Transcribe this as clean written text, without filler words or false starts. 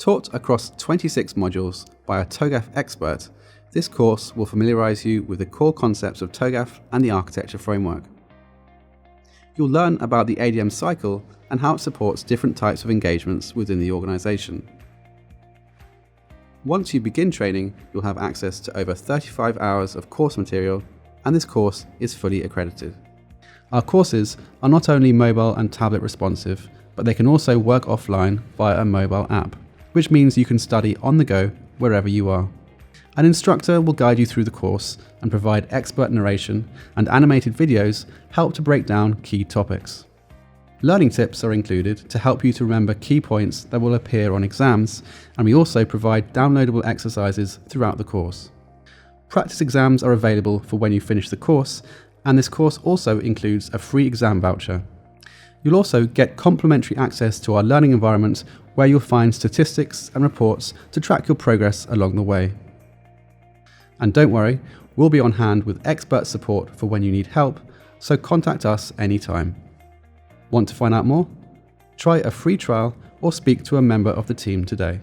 Taught across 26 modules by a TOGAF expert, this course will familiarise you with the core concepts of TOGAF and the architecture framework. You'll learn about the ADM cycle and how it supports different types of engagements within the organisation. Once you begin training, you'll have access to over 35 hours of course material, and this course is fully accredited. Our courses are not only mobile and tablet responsive, but they can also work offline via a mobile app, which means you can study on the go wherever you are. An instructor will guide you through the course and provide expert narration, and animated videos help to break down key topics. Learning tips are included to help you to remember key points that will appear on exams, and we also provide downloadable exercises throughout the course. Practice exams are available for when you finish the course, and this course also includes a free exam voucher. You'll also get complimentary access to our learning environment, where you'll find statistics and reports to track your progress along the way. And don't worry, we'll be on hand with expert support for when you need help, so contact us anytime. Want to find out more? Try a free trial or speak to a member of the team today.